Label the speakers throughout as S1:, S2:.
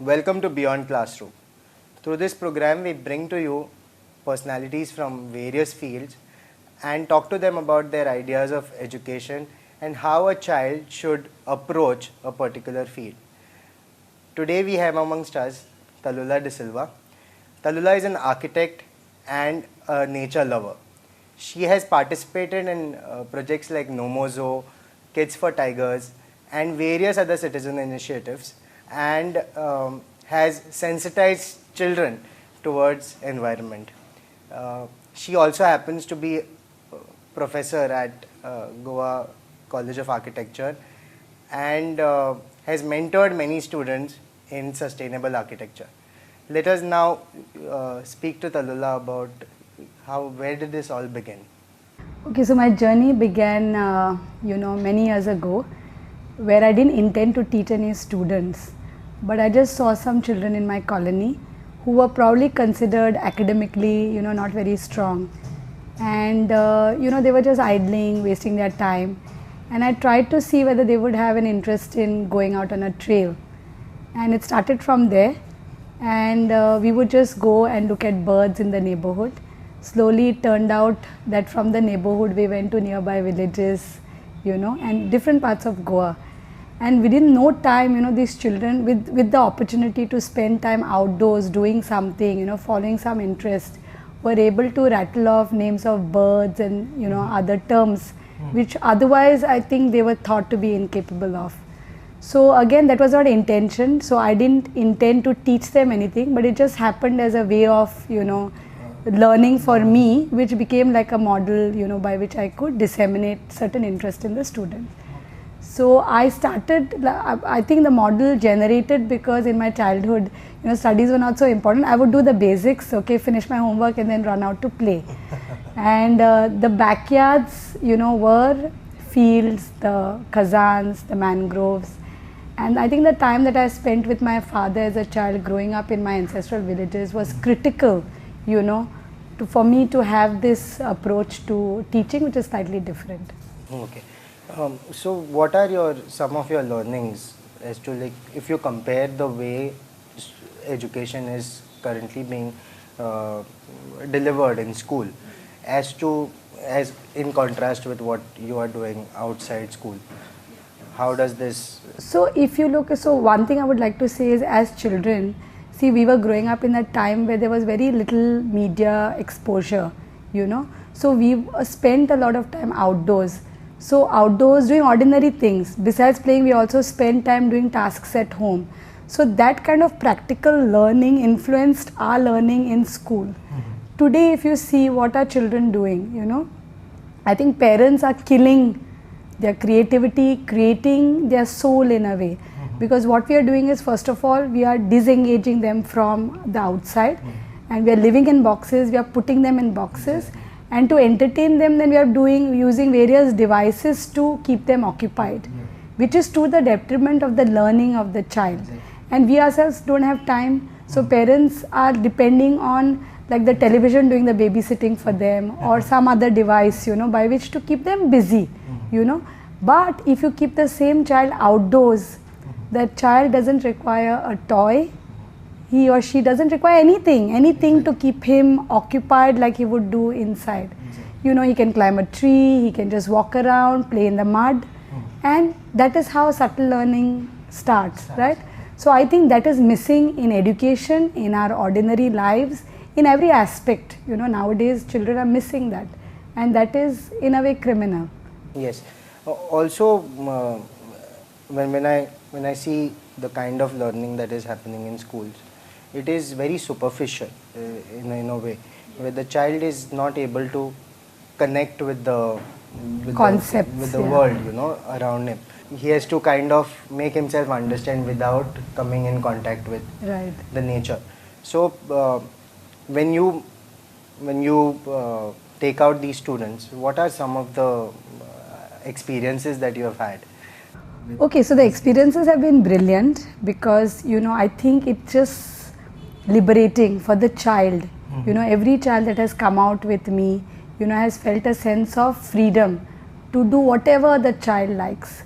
S1: Welcome to Beyond Classroom. Through this program, we bring to you personalities from various fields and talk to them about their ideas of education and how a child should approach a particular field. Today, we have amongst us Talula Dva. Talula is an architect and a nature lover. She has participated in projects like Nomozo, Kids for Tigers, and various other citizen initiatives, and has sensitized children towards environment. She also happens to be a professor at Goa College of Architecture and has mentored many students in sustainable architecture. Let us now speak to Talula about where did this all begin?
S2: Okay, so my journey began, many years ago, where I didn't intend to teach any students, but I just saw some children in my colony who were probably considered academically, not very strong, and they were just idling, wasting their time, and I tried to see whether they would have an interest in going out on a trail, and it started from there, and we would just go and look at birds in the neighborhood. Slowly it turned out that from the neighborhood we went to nearby villages, and different parts of Goa. And within no time, these children with the opportunity to spend time outdoors doing something, following some interest, were able to rattle off names of birds and, other terms, which otherwise I think they were thought to be incapable of. So again, that was not intention. So I didn't intend to teach them anything, but it just happened as a way of, learning for me, which became like a model, by which I could disseminate certain interest in the student. So I started, I think the model generated because in my childhood, studies were not so important. I would do the basics, finish my homework and then run out to play. And the backyards, were fields, the khazans, the mangroves. And I think the time that I spent with my father as a child growing up in my ancestral villages was critical, for me to have this approach to teaching, which is slightly different.
S1: Okay. So what are some of your learnings as to if you compare the way education is currently being delivered in school as in contrast with what you are doing outside school? How does this?
S2: So if you look, one thing I would like to say is, as children, see, we were growing up in a time where there was very little media exposure, so we spent a lot of time outdoors. So outdoors doing ordinary things. Besides playing, we also spent time doing tasks at home. So that kind of practical learning influenced our learning in school. Today, if you see what are children doing, I think parents are killing their creativity, creating their soul in a way. Because what we are doing is, first of all, we are disengaging them from the outside, and we are living in boxes, we are putting them in boxes, and to entertain them, then we are using various devices to keep them occupied, which is to the detriment of the learning of the child. And we ourselves don't have time, so parents are depending on like the television doing the babysitting for them, or some other device, by which to keep them busy, But if you keep the same child outdoors, that child doesn't require a toy, he or she doesn't require anything to keep him occupied like he would do inside. He can climb a tree, he can just walk around, play in the mud, and that is how subtle learning starts, right? So I think that is missing in education, in our ordinary lives, in every aspect. Nowadays children are missing that, and that is in a way criminal.
S1: Yes. Also, when I see the kind of learning that is happening in schools, it is very superficial in a way, where the child is not able to connect with the
S2: concepts,
S1: with the world, around him. He has to kind of make himself understand without coming in contact with the nature. So when you take out these students, what are some of the experiences that you have had?
S2: Okay, so the experiences have been brilliant because, I think it's just liberating for the child. Every child that has come out with me, has felt a sense of freedom to do whatever the child likes,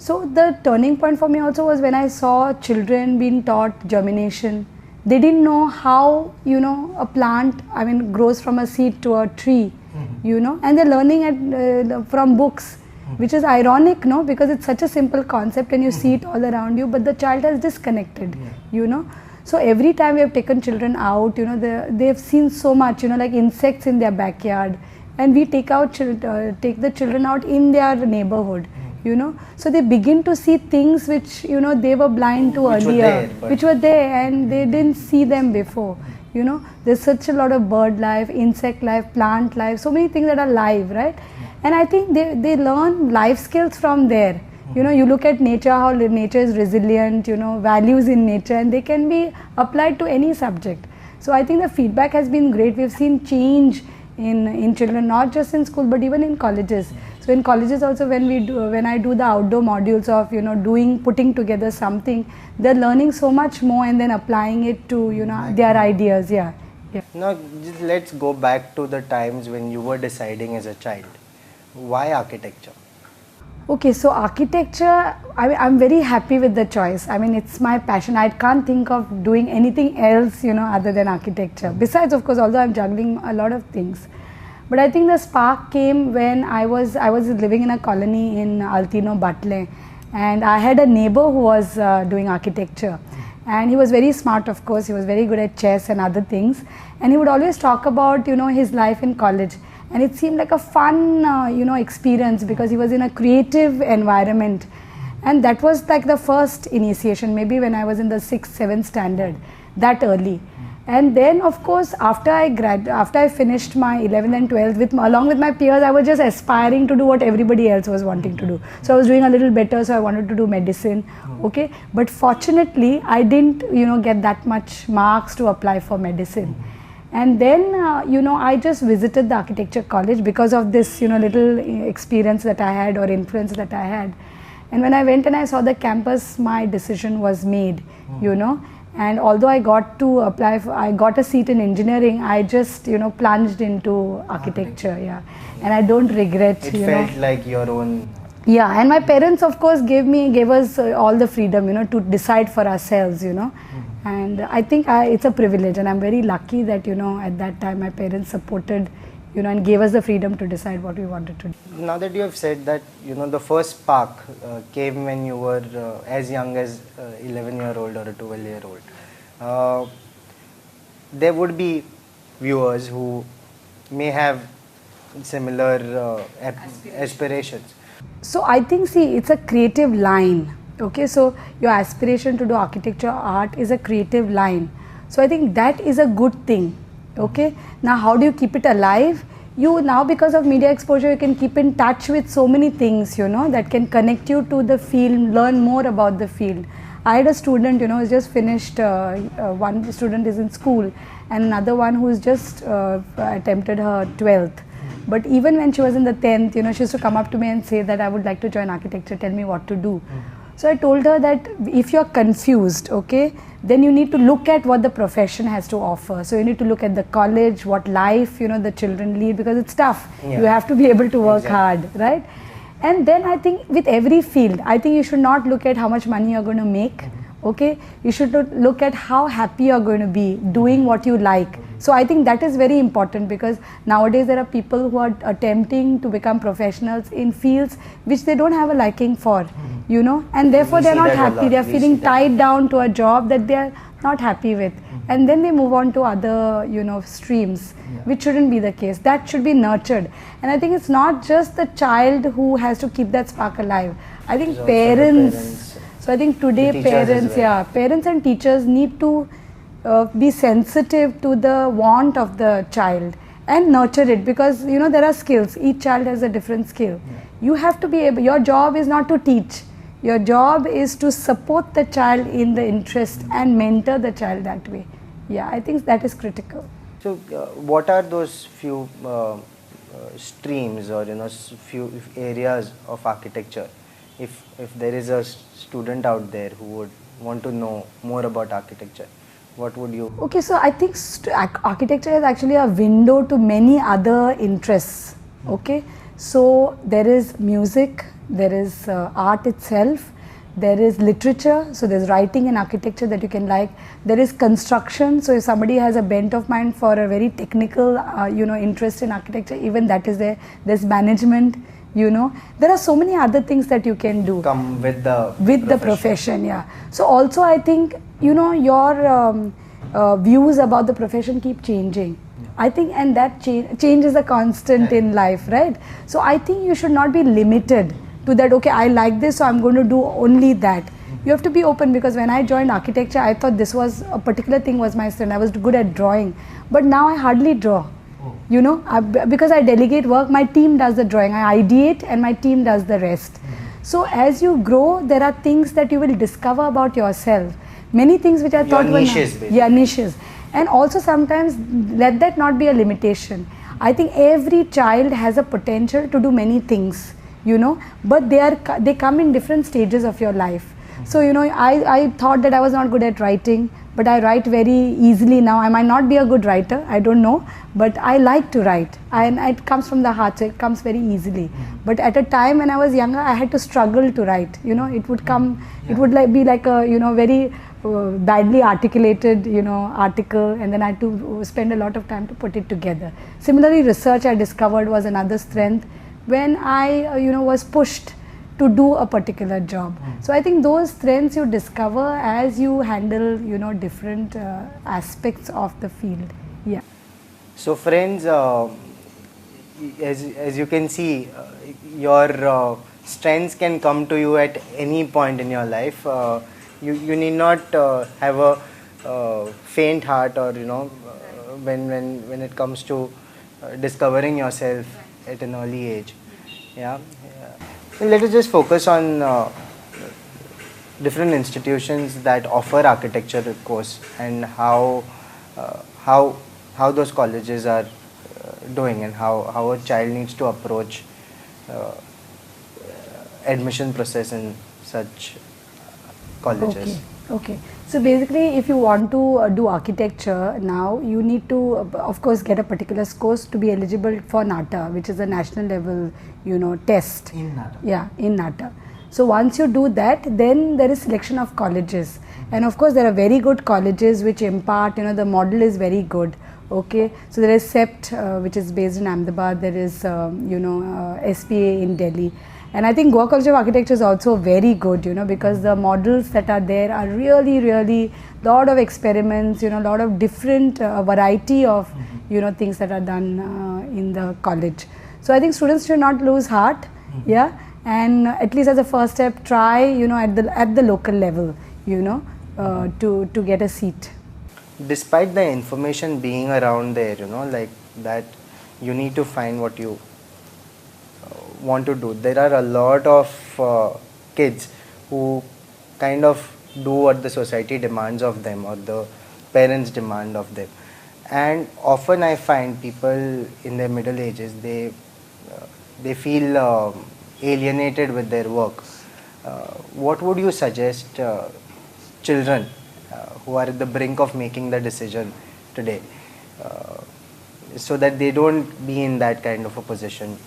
S2: So the turning point for me also was when I saw children being taught germination. They didn't know how, a plant, grows from a seed to a tree, and they're learning from books, which is ironic, no, because it's such a simple concept and you see it all around you, but the child has disconnected, So every time we have taken children out, they have seen so much, like insects in their backyard, and we take the children out in their neighborhood. So they begin to see things which they were blind to earlier, which were there and they didn't see them before. There's such a lot of bird life, insect life, plant life, so many things that are live, right? And I think they learn life skills from there. You look at nature, how nature is resilient, values in nature, and they can be applied to any subject. So I think the feedback has been great. We've seen change in children, not just in school but even in colleges. So in colleges also, when I do the outdoor modules of putting together something, they're learning so much more and then applying it to their ideas. Yeah.
S1: Now just let's go back to the times when you were deciding as a child. Why architecture?
S2: Okay, so architecture, I'm very happy with the choice. It's my passion. I can't think of doing anything else, other than architecture. Besides, of course, although I'm juggling a lot of things. But I think the spark came when I was living in a colony in Altino, Batle, and I had a neighbor who was doing architecture. And he was very smart, of course. He was very good at chess and other things. And he would always talk about, his life in college. And it seemed like a fun, experience because he was in a creative environment. And that was like the first initiation, maybe when I was in the 6th, 7th standard, that early. And then, of course, after I finished my 11th and 12th, along with my peers, I was just aspiring to do what everybody else was wanting to do. So I was doing a little better, so I wanted to do medicine, okay. But fortunately, I didn't, get that much marks to apply for medicine. And then, I just visited the architecture college because of this, little experience that I had or influence that I had. And when I went and I saw the campus, my decision was made, And although I got to apply I got a seat in engineering, I just, plunged into architecture, yeah. And I don't regret,
S1: It felt like your own.
S2: Yeah, and my parents, of course, gave us all the freedom, to decide for ourselves, And I think it's a privilege, and I'm very lucky that, at that time my parents supported, and gave us the freedom to decide what we wanted to do.
S1: Now that you have said that, the first spark came when you were as young as 11-year-old or a 12-year-old. There would be viewers who may have similar aspirations.
S2: So I think, see, it's a creative line. Okay, so your aspiration to do architecture art is a creative line. So I think that is a good thing. Okay, now how do you keep it alive? Now because of media exposure, you can keep in touch with so many things, that can connect you to the field, learn more about the field. I had a student, who's just finished, one student is in school and another one who's just attempted her 12th. But even when she was in the 10th, she used to come up to me and say that I would like to join architecture, tell me what to do. So I told her that if you're confused, okay, then you need to look at what the profession has to offer. So you need to look at the college, what life, the children lead, because it's tough. Yeah. You have to be able to work hard, right? And then I think with every field, I think you should not look at how much money you're going to make, okay? You should look at how happy you're going to be doing what you like. So I think that is very important because nowadays there are people who are attempting to become professionals in fields which they don't have a liking for, and therefore they're not happy. They're feeling tied down to a job that they're not happy with. And then they move on to other, streams, which shouldn't be the case. That should be nurtured. And I think it's not just the child who has to keep that spark alive. I think parents. So I think today parents, parents and teachers need to be sensitive to the want of the child and nurture it because there are skills. Each child has a different skill. You have to be able, your job is not to teach. Your job is to support the child in the interest and mentor the child that way. Yeah, I think that is critical.
S1: So what are those few streams or few areas of architecture? If there is a student out there who would want to know more about architecture, what would you?
S2: Okay, so I think architecture is actually a window to many other interests. Okay, So there is music, there is art itself, there is literature, so there's writing and architecture that you can like, there is construction, so if somebody has a bent of mind for a very technical interest in architecture, even that is there. There's management, there are so many other things that you can do
S1: come with the
S2: profession. Yeah. So also I think your views about the profession keep changing. I think, and that change is a constant in life, right? So I think you should not be limited to that, okay, I like this, so I'm going to do only that. You have to be open, because when I joined architecture, I thought this was a particular thing was my strength. I was good at drawing, but now I hardly draw. Because I delegate work, my team does the drawing, I ideate and my team does the rest. So as you grow, there are things that you will discover about yourself. Many things which I thought were
S1: niches,
S2: niches. And also sometimes let that not be a limitation. I think every child has a potential to do many things, but they come in different stages of your life. So I thought that I was not good at writing, but I write very easily now. I might not be a good writer, I don't know, but I like to write, and it comes from the heart, so it comes very easily. But at a time when I was younger, I had to struggle to write. It would come, it would be like a very badly articulated article, and then I had to spend a lot of time to put it together. Similarly, research, I discovered, was another strength when I was pushed to do a particular job. So I think those strengths you discover as you handle different aspects of the field. Yeah.
S1: So friends, as you can see, your strengths can come to you at any point in your life. You need not have a faint heart, or when it comes to discovering yourself at an early age. Yeah. Let us just focus on different institutions that offer architecture course, and how those colleges are doing, and how a child needs to approach admission process in such colleges.
S2: Okay. So basically, if you want to do architecture now, you need to, of course, get a particular course to be eligible for NATA, which is a national level, test.
S1: In NATA.
S2: Yeah, in NATA. So once you do that, then there is selection of colleges, and of course there are very good colleges which impart. The model is very good. Okay, so there is CEPT, which is based in Ahmedabad. There is SPA in Delhi. And I think Goa College of Architecture is also very good, because the models that are there are really lot of experiments, lot of different variety of, things that are done in the college. So I think students should not lose heart, yeah, and at least as a first step, try, at the local level, to get a seat.
S1: Despite the information being around there, like that, you need to find what you want to do. There are a lot of kids who kind of do what the society demands of them, or the parents demand of them, and often I find people in their middle ages, they feel alienated with their work. What would you suggest children who are at the brink of making the decision today, so that they don't be in that kind of a position?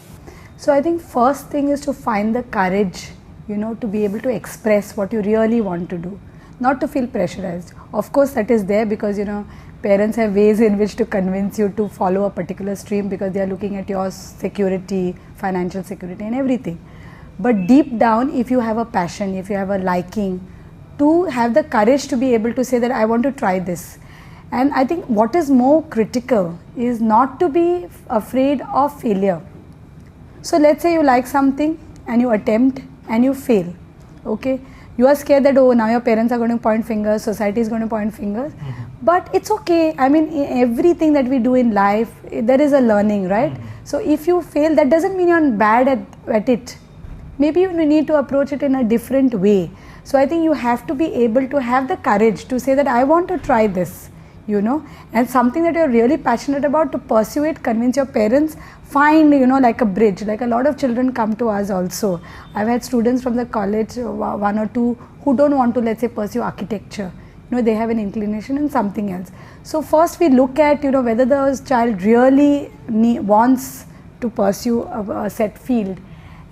S2: So I think first thing is to find the courage, to be able to express what you really want to do, not to feel pressurized. Of course that is there, because parents have ways in which to convince you to follow a particular stream, because they are looking at your security, financial security and everything. But deep down, if you have a passion, if you have a liking, to have the courage to be able to say that I want to try this. And I think what is more critical is not to be afraid of failure. So let's say you like something and you attempt and you fail, okay? You are scared that, oh, now your parents are going to point fingers, society is going to point fingers. But it's okay. I mean, everything that we do in life, there is a learning, right? So if you fail, that doesn't mean you're bad at it. Maybe you need to approach it in a different way. So I think you have to be able to have the courage to say that I want to try this, and something that you're really passionate about, to pursue it, convince your parents, find, like a bridge. Like a lot of children come to us also. I've had students from the college, one or two, who don't want to, let's say, pursue architecture. They have an inclination in something else. So first we look at, whether the child really wants to pursue a set field,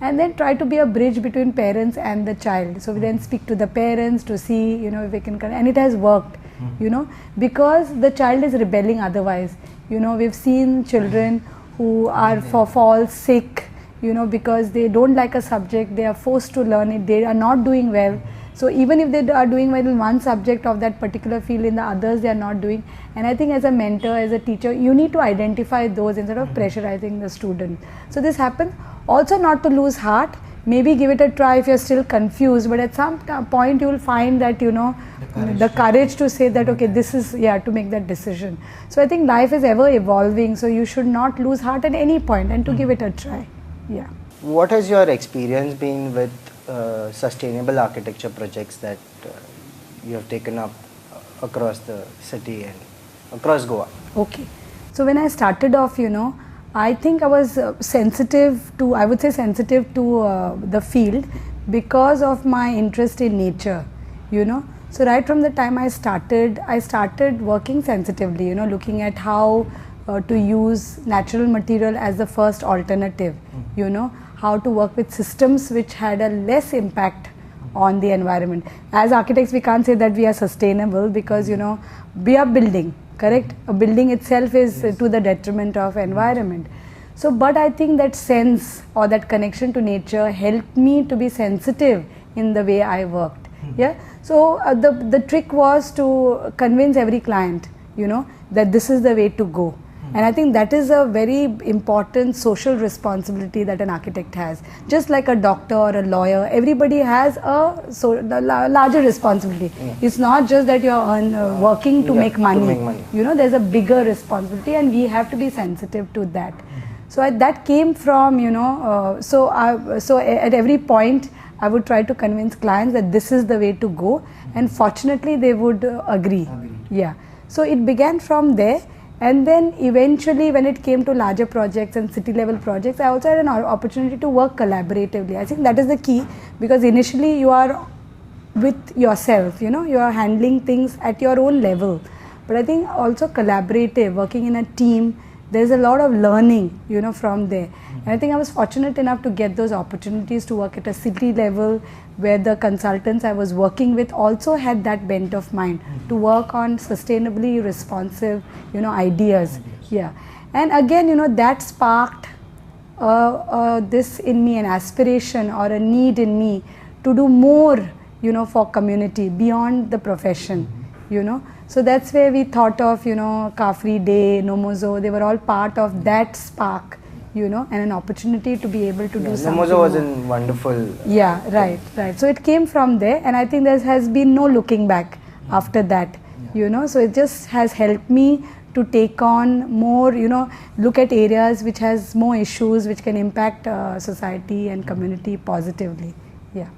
S2: and then try to be a bridge between parents and the child. So we then speak to the parents to see, you know, if we can, and it has worked, you know, because the child is rebelling otherwise. You know, we've seen children who are fall sick, you know, because they don't like a subject, they are forced to learn it, they are not doing well. So even if they are doing well in one subject of that particular field, in the others they are not doing. And I think as a mentor, as a teacher, you need to identify those instead of pressurizing the student. So this happens. Also, not to lose heart, maybe give it a try if you're still confused, but at some point you will find that, you know, the courage to say that, okay, this is, to make that decision. So I think life is ever evolving, so you should not lose heart at any point and to give it a try. Yeah.
S1: What has your experience been with sustainable architecture projects that you have taken up across the city and across Goa?
S2: Okay. So when I started off, you know, I think I was sensitive to the field because of my interest in nature, you know. So right from the time I started working sensitively, you know, looking at how to use natural material as the first alternative, you know, how to work with systems which had a less impact on the environment. As architects, we can't say that we are sustainable because, you know, we are building, correct? A building itself is to the detriment of environment. So, but I think that sense or that connection to nature helped me to be sensitive in the way I worked. Yeah. So the trick was to convince every client, you know, that this is the way to go. And I think that is a very important social responsibility that an architect has. Just like a doctor or a lawyer, everybody has a larger responsibility. It's not just that you're working to make money. You know, there's a bigger responsibility, and we have to be sensitive to that. So that came from, you know, so at every point I would try to convince clients that this is the way to go, and fortunately they would agree. Yeah. So it began from there. And then eventually when it came to larger projects and city level projects, I also had an opportunity to work collaboratively. I think that is the key, because initially you are with yourself, you know, you are handling things at your own level. But I think also collaborative, working in a team, there's a lot of learning, you know, from there. And I think I was fortunate enough to get those opportunities to work at a city level, where the consultants I was working with also had that bent of mind to work on sustainably responsive, you know, ideas. Yeah. And again, you know, that sparked this in me, an aspiration or a need in me to do more, you know, for community beyond the profession, you know. So that's where we thought of, you know, Car Free Day, Nomozo, they were all part of that spark, you know, and an opportunity to be able to do something.
S1: Nomozo was a wonderful.
S2: Yeah, right. So it came from there, and I think there has been no looking back after that, you know. So it just has helped me to take on more, you know, look at areas which has more issues which can impact society and community positively. Yeah.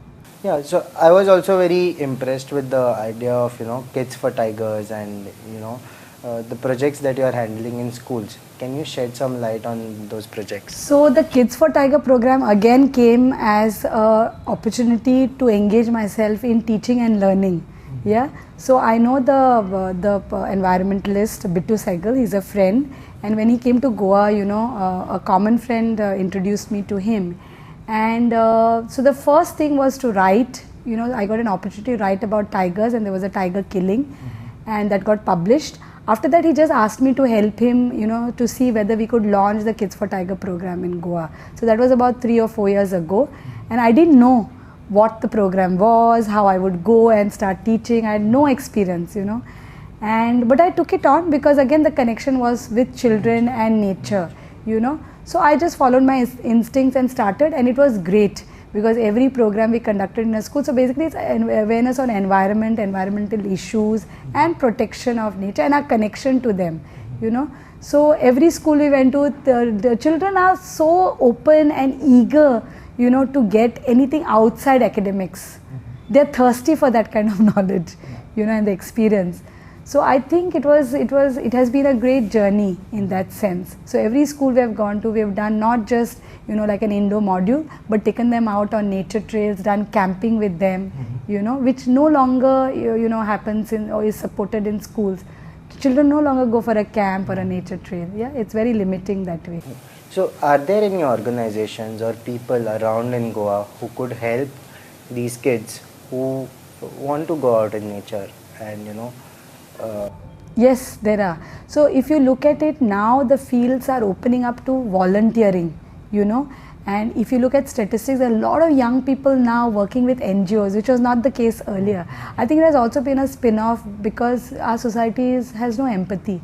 S1: Yeah, so I was also very impressed with the idea of, you know, Kids for Tigers and, you know, the projects that you are handling in schools. Can you shed some light on those projects? So
S2: the Kids for Tiger program again came as an opportunity to engage myself in teaching and learning. Yeah, so I know the environmentalist Bittu Saigal, he's a friend, and when he came to Goa, you know, a common friend introduced me to him. And so the first thing was to write, you know, I got an opportunity to write about tigers, and there was a tiger killing, and that got published. After that, he just asked me to help him, you know, to see whether we could launch the Kids for Tiger program in Goa. So that was about 3 or 4 years ago, and I didn't know what the program was, how I would go and start teaching. I had no experience, you know, but I took it on because again the connection was with children and nature, you know. So I just followed my instincts and started, and it was great because every program we conducted in a school, so basically it's awareness on environment, environmental issues and protection of nature and our connection to them, you know. So every school we went to, the children are so open and eager, you know, to get anything outside academics. They're thirsty for that kind of knowledge, you know, and the experience. So I think it has been a great journey in that sense. So every school we have gone to, we have done not just, you know, like an indoor module, but taken them out on nature trails, done camping with them, you know, which no longer, you know, happens in or is supported in schools. Children no longer go for a camp or a nature trail. Yeah, it's very limiting that way.
S1: So, are there any organizations or people around in Goa who could help these kids who want to go out in nature and uh,
S2: Yes, there are. So if you look at it now, the fields are opening up to volunteering, you know. And if you look at statistics, a lot of young people now working with NGOs, which was not the case earlier. I think it has also been a spin-off because our society has no empathy,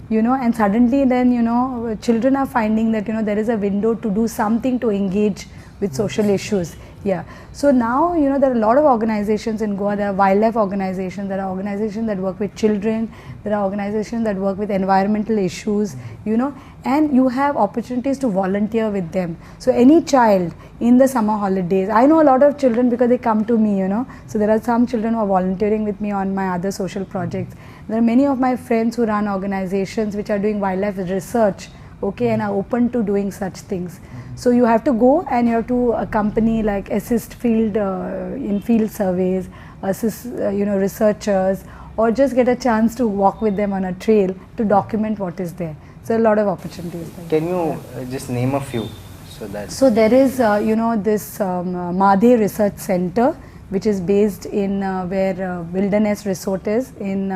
S2: you know, and suddenly then, you know, children are finding that, you know, there is a window to do something to engage with social issues. Yeah. So now, you know, there are a lot of organizations in Goa. There are wildlife organizations, there are organizations that work with children, there are organizations that work with environmental issues, you know, and you have opportunities to volunteer with them. So any child in the summer holidays, I know a lot of children because they come to me, you know. So there are some children who are volunteering with me on my other social projects. There are many of my friends who run organizations which are doing wildlife research, okay, and are open to doing such things. So you have to go and you have to accompany, like assist field in field surveys, assist you know, researchers, or just get a chance to walk with them on a trail to document what is there. So a lot of opportunities there.
S1: Can you just name a few so that?
S2: So there is you know, this Madhe Research Center, which is based in where Wilderness Resort is in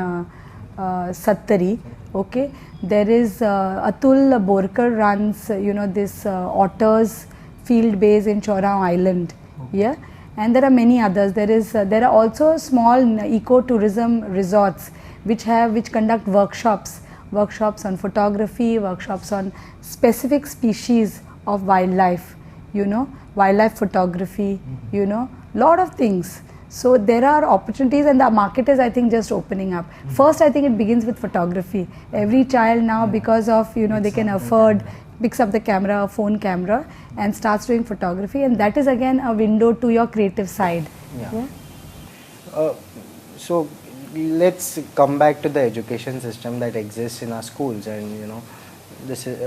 S2: Sattari. Okay, there is Atul Borkar runs you know, this otters field base in Chorao Island. Yeah, and there are many others. There are also small ecotourism resorts which conduct workshops on photography, workshops on specific species of wildlife, you know, wildlife photography, you know, lot of things. So there are opportunities, and the market is, I think, just opening up. First, I think it begins with photography. Every child now, because of, you know, they can afford, picks up the camera, a phone camera, and starts doing photography, and that is again a window to your creative side.
S1: Yeah. So let's come back to the education system that exists in our schools, and you know, this is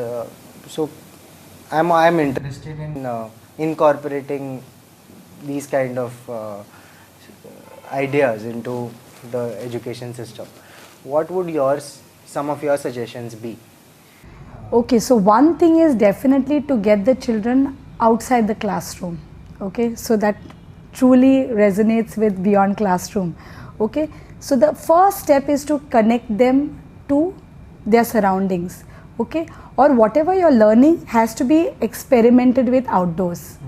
S1: so I'm interested in incorporating these kind of ideas into the education system. What would some of your suggestions be?
S2: Okay, so one thing is definitely to get the children outside the classroom. Okay, so that truly resonates with beyond classroom. Okay, so the first step is to connect them to their surroundings. Okay, or whatever you're learning has to be experimented with outdoors.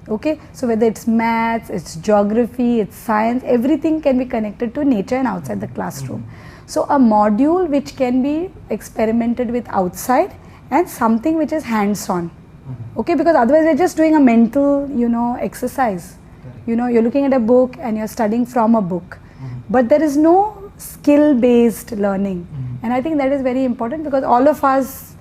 S2: Okay, so whether it's maths, it's geography, it's science, everything can be connected to nature and outside the classroom. So a module which can be experimented with outside, and something which is hands-on. Okay, because otherwise we're just doing a mental, you know, exercise. You know, you're looking at a book and you're studying from a book, but there is no skill-based learning. And I think that is very important because all of us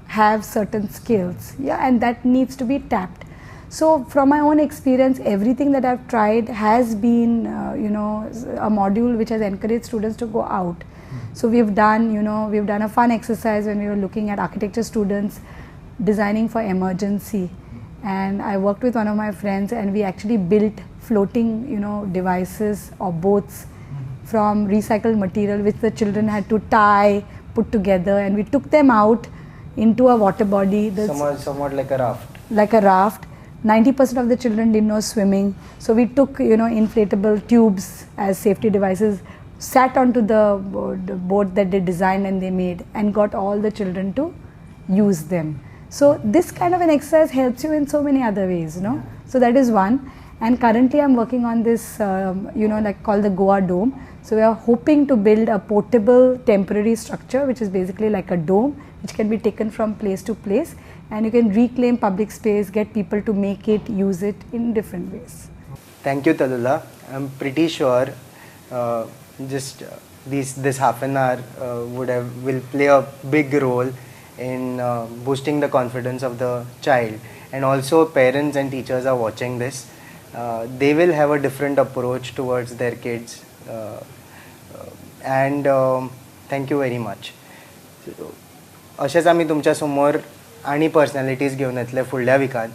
S2: have certain skills, yeah, and that needs to be tapped. So from my own experience, everything that I've tried has been, you know, a module which has encouraged students to go out. So we've done a fun exercise when we were looking at architecture students designing for emergency. And I worked with one of my friends and we actually built floating, you know, devices or boats from recycled material which the children had to tie, put together, and we took them out into a water body.
S1: Somewhat like a raft.
S2: Like a raft. 90% of the children didn't know swimming, so we took, you know, inflatable tubes as safety devices, sat onto the boat that they designed and they made, and got all the children to use them. So this kind of an exercise helps you in so many other ways, you know. So that is one. And currently I'm working on this, you know, like called the Goa Dome. So we are hoping to build a portable temporary structure which is basically like a dome which can be taken from place to place, and you can reclaim public space, get people to make it, use it in different ways.
S1: Thank you, Talula. I'm pretty sure this half an hour will play a big role in boosting the confidence of the child, and also parents and teachers are watching this. They will have a different approach towards their kids, and thank you very much. अशेंच आमी तुमच्या समोर आनी personalities घेवन येतले फुडल्या विकान.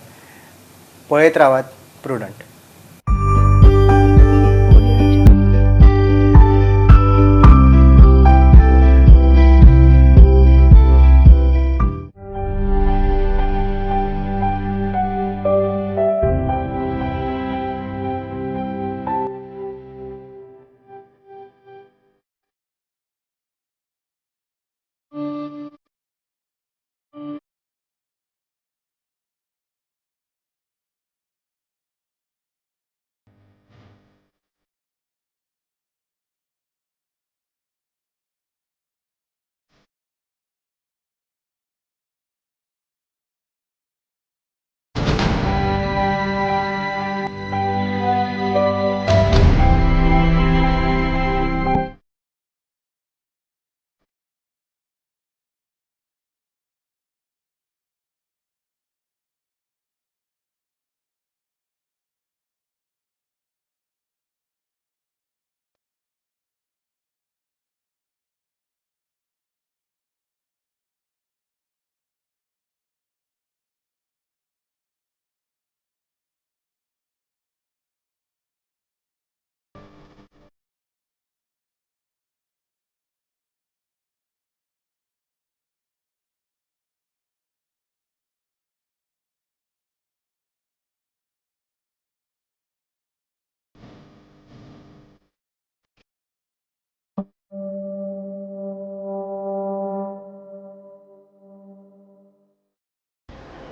S1: पळयत रावात prudent.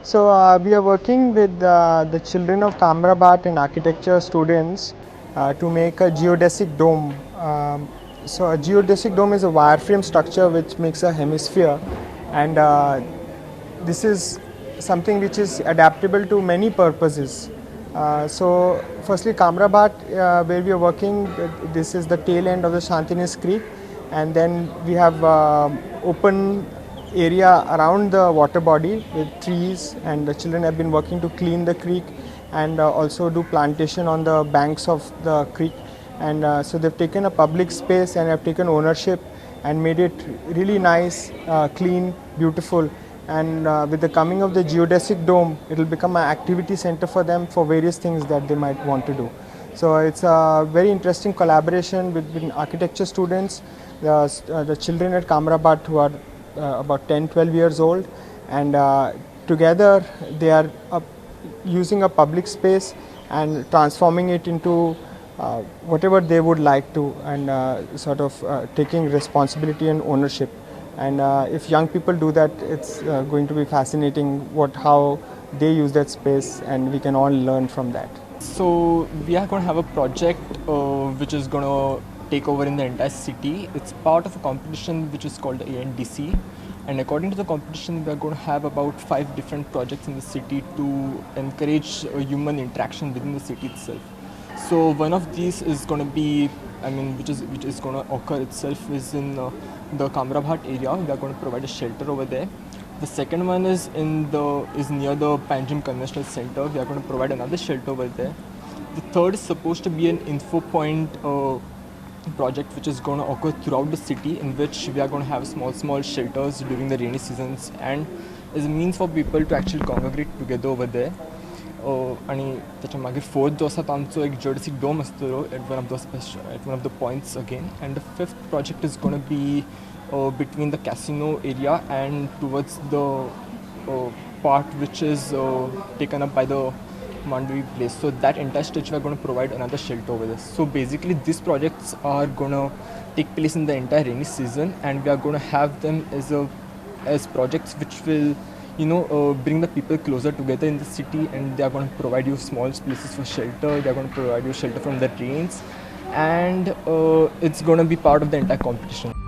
S3: So we are working with the children of Kamrabat and architecture students to make a geodesic dome. So a geodesic dome is a wireframe structure which makes a hemisphere, and this is something which is adaptable to many purposes. So firstly, Kamrabat, where we are working, this is the tail end of the Shantinis Creek, and then we have open area around the water body with trees, and the children have been working to clean the creek and also do plantation on the banks of the creek. And so they've taken a public space and have taken ownership and made it really nice, clean, beautiful. And with the coming of the geodesic dome, it will become an activity center for them for various things that they might want to do. So it's a very interesting collaboration between architecture students, the children at Kamrabat who are about 10-12 years old, and together they are using a public space and transforming it into whatever they would like to, and sort of taking responsibility and ownership. And if young people do that, it's going to be fascinating how they use that space, and we can all learn from that.
S4: So we are going to have a project which is going to take over in the entire city. It's part of a competition which is called the ANDC, and according to the competition we are going to have about 5 different projects in the city to encourage human interaction within the city itself. So one of these is going to be, which is going to occur itself is in the Kamrabhat area. We are going to provide a shelter over there. The second one is near the Panjim Conventional Center. We are going to provide another shelter over there. The third is supposed to be an info point project which is going to occur throughout the city, in which we are going to have small shelters during the rainy seasons, and is a means for people to actually congregate together over there. आणि त्याच्या मागीर fourth जो आसा तो आमचो एक geodesic dome आसतलो at one of the points again. And the fifth project is gonna be between the casino area and towards the part which is taken up by the Mandvi place. So that entire stretch we are going to provide another shelter over there. So basically these projects are going to take place in the entire rainy season, and we are going to have them as projects which will bring the people closer together in the city, and they are going to provide you small places for shelter. They are going to provide you shelter from the rains, and it's going to be part of the entire competition.